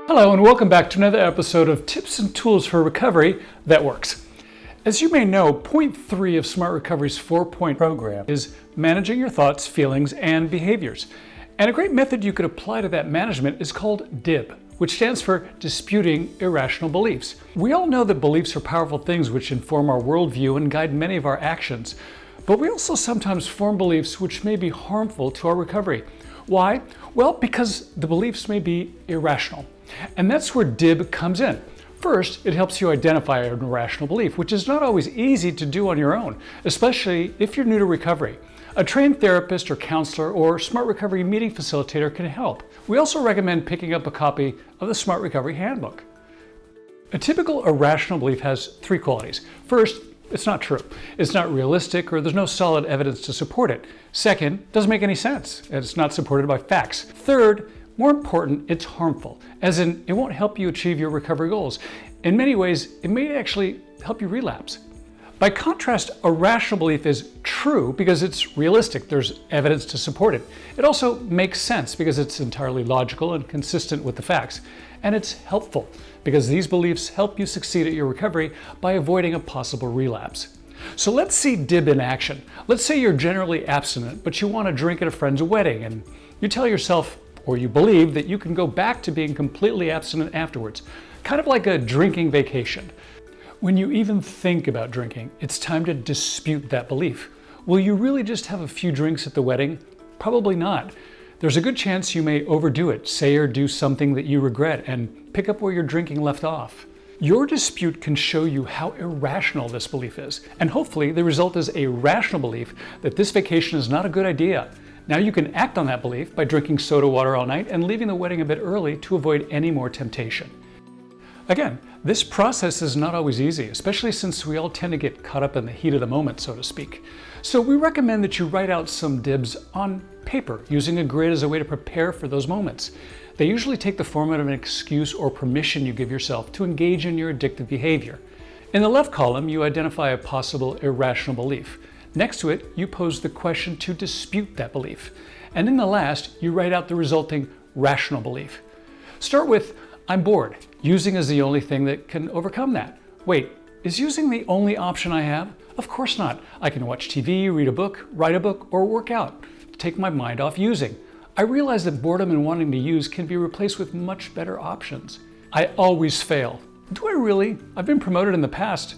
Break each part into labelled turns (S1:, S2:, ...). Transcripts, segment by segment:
S1: Hello and welcome back to another episode of Tips and Tools for Recovery That Works. As you may know, point 3 of Smart Recovery's 4-point program is managing your thoughts, feelings, and behaviors. And a great method you could apply to that management is called DIB, which stands for Disputing Irrational Beliefs. We all know that beliefs are powerful things which inform our worldview and guide many of our actions. But we also sometimes form beliefs which may be harmful to our recovery. Why? Well, because the beliefs may be irrational. And that's where DIB comes in. First, it helps you identify an irrational belief, which is not always easy to do on your own, especially if you're new to recovery. A trained therapist or counselor or Smart Recovery meeting facilitator can help. We also recommend picking up a copy of the Smart Recovery Handbook. A typical irrational belief has 3 qualities. First, it's not true. It's not realistic, or there's no solid evidence to support it. Second, it doesn't make any sense, and it's not supported by facts. Third, more important, it's harmful, as in it won't help you achieve your recovery goals. In many ways, it may actually help you relapse. By contrast, a rational belief is true because it's realistic. There's evidence to support it. It also makes sense because it's entirely logical and consistent with the facts. And it's helpful because these beliefs help you succeed at your recovery by avoiding a possible relapse. So let's see DIB in action. Let's say you're generally abstinent, but you want to drink at a friend's wedding, and you tell yourself, or you believe, that you can go back to being completely abstinent afterwards, kind of like a drinking vacation. When you even think about drinking, it's time to dispute that belief. Will you really just have a few drinks at the wedding? Probably not. There's a good chance you may overdo it, say or do something that you regret, and pick up where your drinking left off. Your dispute can show you how irrational this belief is, and hopefully the result is a rational belief that this vacation is not a good idea. Now you can act on that belief by drinking soda water all night and leaving the wedding a bit early to avoid any more temptation. Again, this process is not always easy, especially since we all tend to get caught up in the heat of the moment, so to speak. So we recommend that you write out some DIBs on paper, using a grid as a way to prepare for those moments. They usually take the format of an excuse or permission you give yourself to engage in your addictive behavior. In the left column, you identify a possible irrational belief. Next to it, you pose the question to dispute that belief. And in the last, you write out the resulting rational belief. Start with, I'm bored. Using is the only thing that can overcome that. Wait, is using the only option I have? Of course not. I can watch TV, read a book, write a book, or work out to take my mind off using. I realize that boredom and wanting to use can be replaced with much better options. I always fail. Do I really? I've been promoted in the past.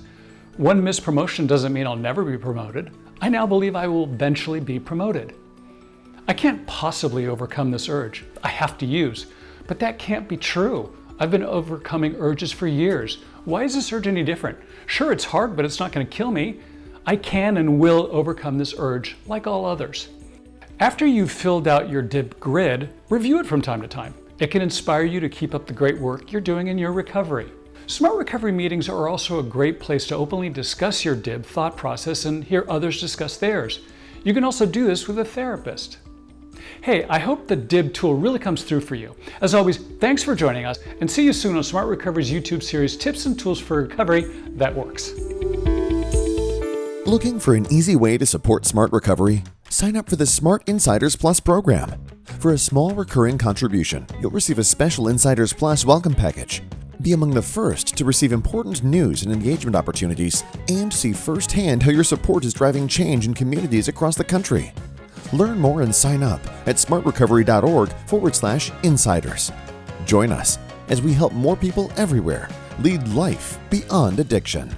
S1: One missed promotion doesn't mean I'll never be promoted. I now believe I will eventually be promoted. I can't possibly overcome this urge. I have to use. But that can't be true. I've been overcoming urges for years. Why is this urge any different? Sure, it's hard, but it's not going to kill me. I can and will overcome this urge like all others. After you've filled out your DIB grid, review it from time to time. It can inspire you to keep up the great work you're doing in your recovery. Smart Recovery meetings are also a great place to openly discuss your DIB thought process and hear others discuss theirs. You can also do this with a therapist. Hey, I hope the DIB tool really comes through for you. As always, thanks for joining us, and see you soon on Smart Recovery's YouTube series, Tips and Tools for Recovery That Works.
S2: Looking for an easy way to support Smart Recovery? Sign up for the Smart Insiders Plus program. For a small recurring contribution, you'll receive a special Insiders Plus welcome package. Be among the first to receive important news and engagement opportunities, and see firsthand how your support is driving change in communities across the country. Learn more and sign up at smartrecovery.org/insiders. Join us as we help more people everywhere lead life beyond addiction.